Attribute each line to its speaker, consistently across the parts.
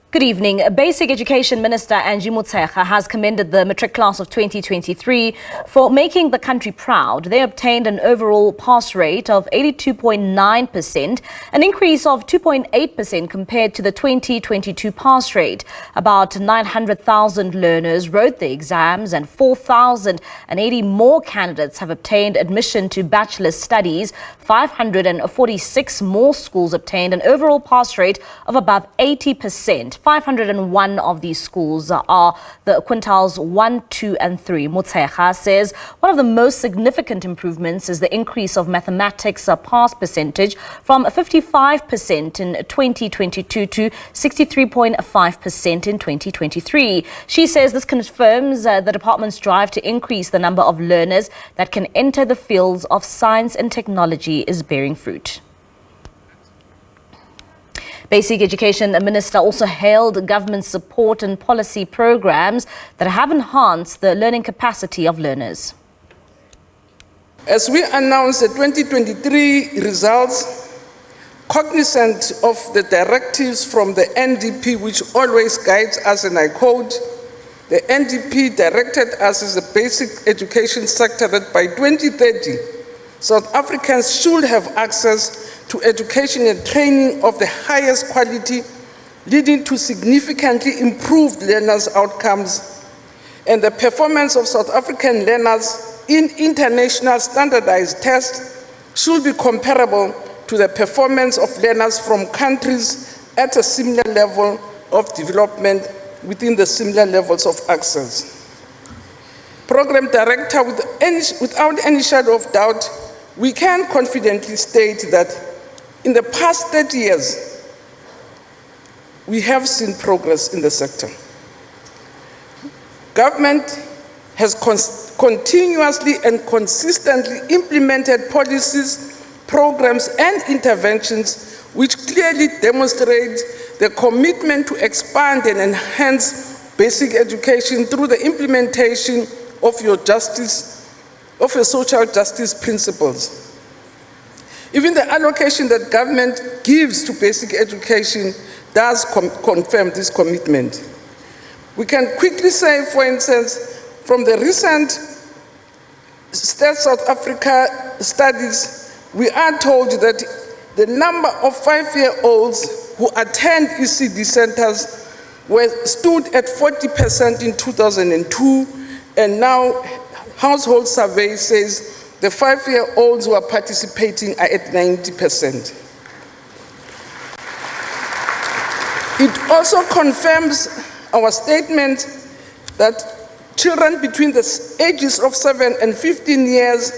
Speaker 1: Good evening. Basic Education Minister Angie Motshekga has commended the Matric class of 2023 for making the country proud. They obtained an overall pass rate of 82.9%, an increase of 2.8% compared to the 2022 pass rate. About 900,000 learners wrote the exams and 4,080 more candidates have obtained admission to bachelor's studies. 546 more schools obtained an overall pass rate of above 80%. 501 of these schools are the quintiles 1, 2 and 3. Motshekga says one of the most significant improvements is the increase of mathematics pass percentage from 55% in 2022 to 63.5% in 2023. She says this confirms the department's drive to increase the number of learners that can enter the fields of science and technology is bearing fruit. Basic Education Minister also hailed government support and policy programs that have enhanced the learning capacity of learners.
Speaker 2: As we announce the 2023 results, cognizant of the directives from the NDP, which always guides us, and I quote, the NDP directed us as a basic education sector that by 2030, South Africans should have access to education and training of the highest quality, leading to significantly improved learners' outcomes, and the performance of South African learners in international standardized tests should be comparable to the performance of learners from countries at a similar level of development within the similar levels of access. Program Director, without any shadow of doubt, we can confidently state that in the past 30 years, we have seen progress in the sector. Government has continuously and consistently implemented policies, programs, and interventions which clearly demonstrate the commitment to expand and enhance basic education through the implementation of your social justice principles. Even the allocation that government gives to basic education does confirm this commitment. We can quickly say, for instance, from the recent State South Africa studies, we are told that the number of 5-year-olds who attend ECD centers stood at 40% in 2002, and now household survey says the 5-year-olds who are participating are at 90%. It also confirms our statement that children between the ages of 7 and 15 years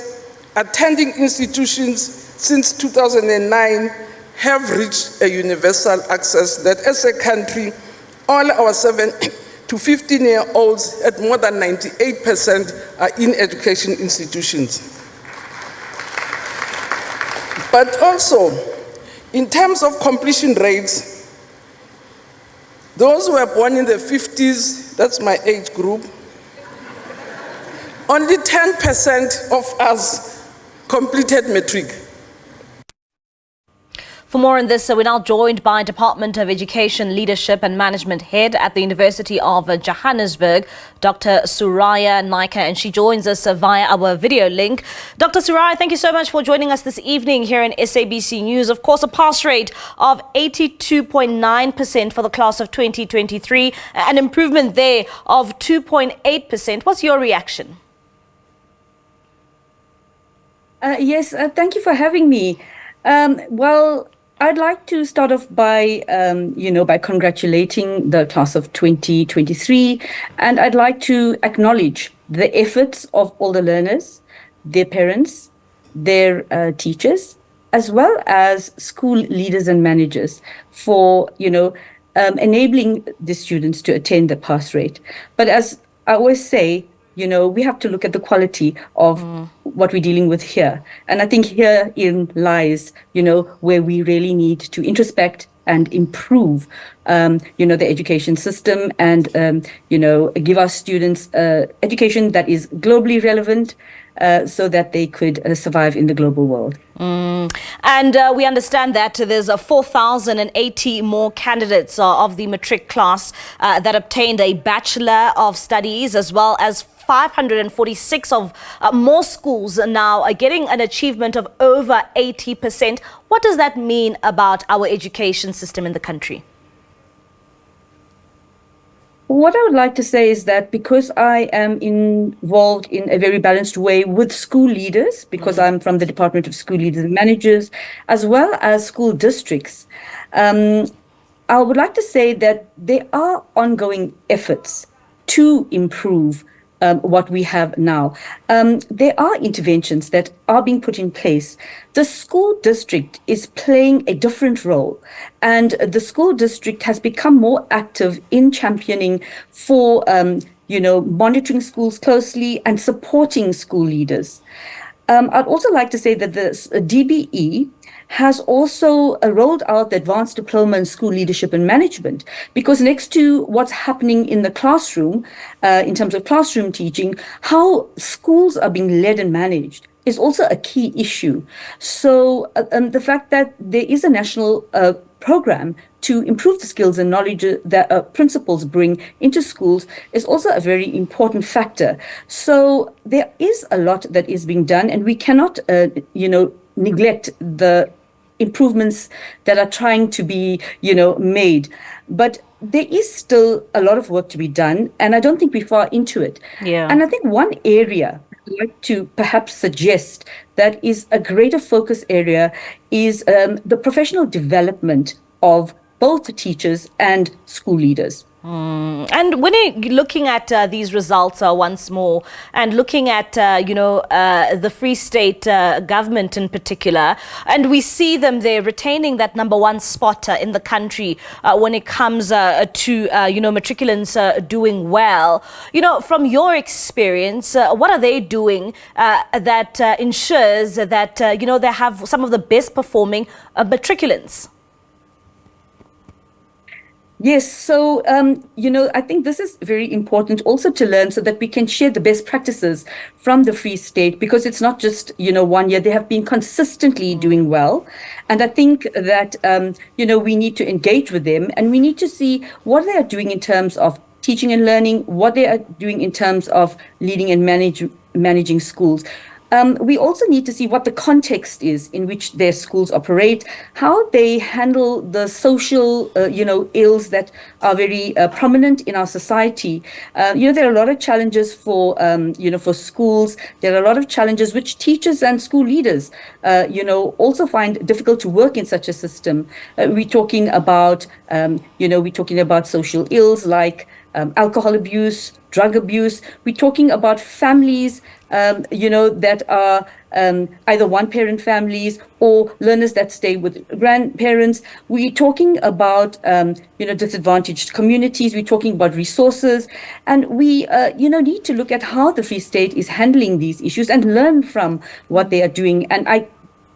Speaker 2: attending institutions since 2009 have reached a universal access, that as a country, all our 7 to 15-year-olds at more than 98% are in education institutions. But also, in terms of completion rates, those who were born in the 50s, that's my age group, only 10% of us completed Matric.
Speaker 1: For more on this, we're now joined by Department of Education Leadership and Management Head at the University of Johannesburg, Dr. Suraiya Naicker, and she joins us via our video link. Dr. Suraiya, thank you so much for joining us this evening here in SABC News. Of course, a pass rate of 82.9% for the class of 2023, an improvement there of 2.8%. What's your reaction?
Speaker 3: Yes, thank you for having me. Well, I'd like to start off by, by congratulating the class of 2023, and I'd like to acknowledge the efforts of all the learners, their parents, their teachers, as well as school leaders and managers for, enabling the students to attain the pass rate. But as I always say, we have to look at the quality of what we're dealing with here. And I think herein lies, where we really need to introspect and improve, the education system and, give our students education that is globally relevant so that they could survive in the global world.
Speaker 1: And we understand that there's 4,080 more candidates of the Matric class that obtained a Bachelor of Studies, as well as 546 of more schools now are getting an achievement of over 80%. What does that mean about our education system in the country?
Speaker 3: What I would like to say is that because I am involved in a very balanced way with school leaders, because I'm from the Department of School Leaders and Managers, as well as school districts, I would like to say that there are ongoing efforts to improve what we have now. There are interventions that are being put in place. The school district is playing a different role, and the school district has become more active in championing for, monitoring schools closely and supporting school leaders. I'd also like to say that the DBE has also rolled out the Advanced Diploma in School Leadership and Management, because next to what's happening in the classroom, in terms of classroom teaching, how schools are being led and managed is also a key issue. So the fact that there is a national program to improve the skills and knowledge that principals bring into schools is also a very important factor. So there is a lot that is being done, and we cannot, neglect the improvements that are trying to be, made. But there is still a lot of work to be done, and I don't think we're far into it.
Speaker 1: Yeah.
Speaker 3: And I think one area I'd like to perhaps suggest that is a greater focus area is the professional development of both teachers and school leaders.
Speaker 1: And when you're looking at these results once more, and looking at, the Free State government in particular, and we see them there retaining that #1 spot in the country when it comes to, matriculants doing well. From your experience, what are they doing that ensures that, they have some of the best performing matriculants?
Speaker 3: Yes, so, I think this is very important also to learn so that we can share the best practices from the Free State, because it's not just, 1 year. They have been consistently doing well. And I think that, we need to engage with them, and we need to see what they are doing in terms of teaching and learning, what they are doing in terms of leading and managing schools. We also need to see what the context is in which their schools operate, how they handle the social, ills that are very prominent in our society. There are a lot of challenges for schools. There are a lot of challenges which teachers and school leaders, also find difficult to work in such a system. We're talking about social ills like alcohol abuse, drug abuse. We're talking about families, that are either one-parent families or learners that stay with grandparents. We're talking about, disadvantaged communities. We're talking about resources. And we, need to look at how the Free State is handling these issues and learn from what they are doing. And I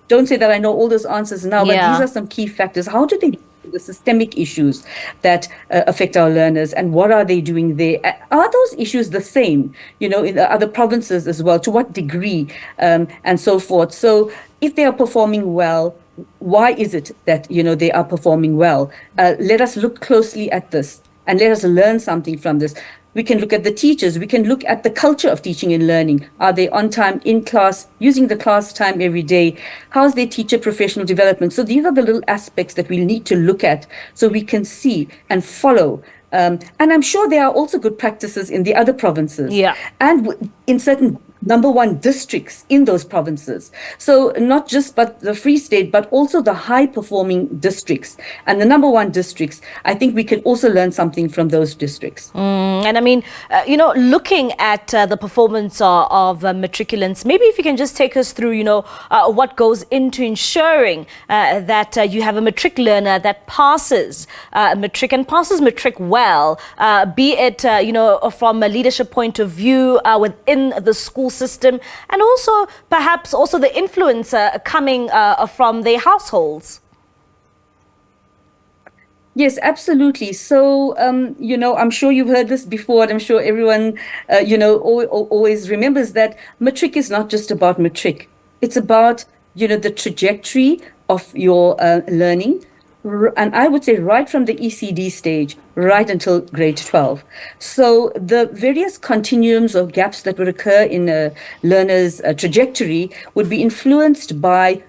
Speaker 3: don't say that I know all those answers now, but these are some key factors. How do they the systemic issues that affect our learners, and what are they doing there? Are those issues the same, in the other provinces as well? To what degree, and so forth? So if they are performing well, why is it that, they are performing well? Let us look closely at this and let us learn something from this. We can look at the teachers. We can look at the culture of teaching and learning. Are they on time in class, using the class time every day? How's their teacher professional development? So these are the little aspects that we need to look at so we can see and follow. And I'm sure there are also good practices in the other provinces. Yeah. And in certain #1 districts in those provinces. So not just but the Free State, but also the high-performing districts. And the #1 districts, I think we can also learn something from those districts.
Speaker 1: And I mean, looking at the performance of matriculants, maybe if you can just take us through, what goes into ensuring that you have a matric learner that passes matric and passes matric well, be it, from a leadership point of view within the school system, and also perhaps also the influence coming from their households.
Speaker 3: Yes, absolutely. So, I'm sure you've heard this before, and I'm sure everyone, always remembers that Matric is not just about Matric. It's about, the trajectory of your learning. And I would say right from the ECD stage, right until grade 12. So the various continuums or gaps that would occur in a learner's trajectory would be influenced by,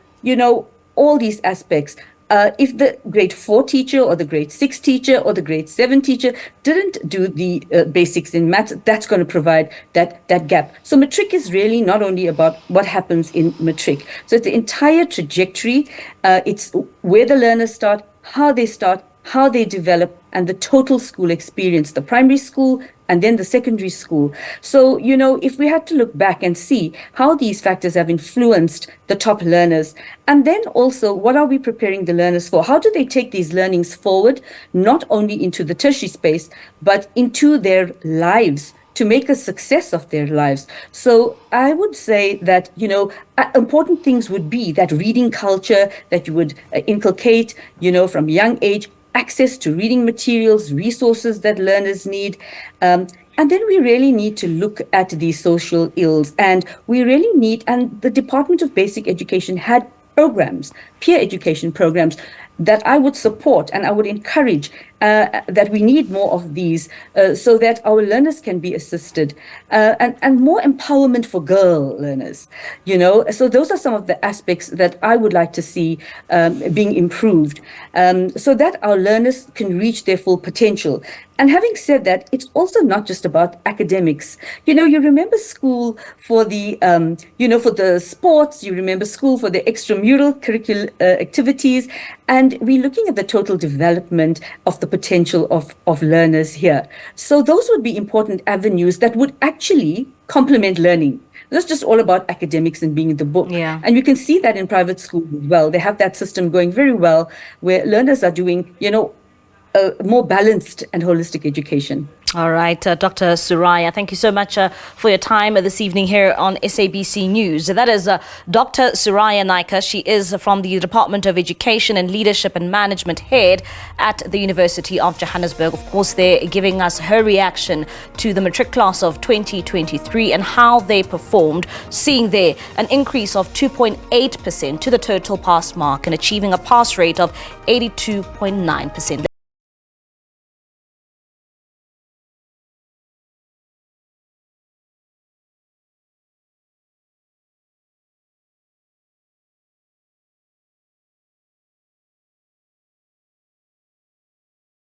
Speaker 3: all these aspects. If the grade 4 teacher or the grade 6 teacher or the grade 7 teacher didn't do the basics in maths, that's going to provide that gap. So Matric is really not only about what happens in Matric. So it's the entire trajectory. It's where the learners start, how they develop, and the total school experience, the primary school and then the secondary school. So, if we had to look back and see how these factors have influenced the top learners, and then also what are we preparing the learners for? How do they take these learnings forward, not only into the tertiary space, but into their lives, to make a success of their lives? So I would say that, important things would be that reading culture that you would inculcate, from young age, access to reading materials, resources that learners need. And then we really need to look at these social ills, and and the Department of Basic Education had programs, peer education programs, that I would support and I would encourage, that we need more of these, so that our learners can be assisted, and more empowerment for girl learners, So those are some of the aspects that I would like to see being improved, so that our learners can reach their full potential. And having said that, it's also not just about academics. You remember school for the, for the sports, you remember school for the extramural curricular activities, and we're looking at the total development of the potential of learners here. So those would be important avenues that would actually complement learning. That's just all about academics and being in the book.
Speaker 1: Yeah.
Speaker 3: And you can see that in private schools as well. They have that system going very well, where learners are doing, more balanced and holistic education.
Speaker 1: All right, Dr. Suraiya, thank you so much for your time this evening here on SABC News. That is Dr. Suraiya Naicker. She is from the Department of Education and Leadership and Management Head at the University of Johannesburg. Of course, they're giving us her reaction to the Matric class of 2023 and how they performed, seeing there an increase of 2.8% to the total pass mark and achieving a pass rate of 82.9%.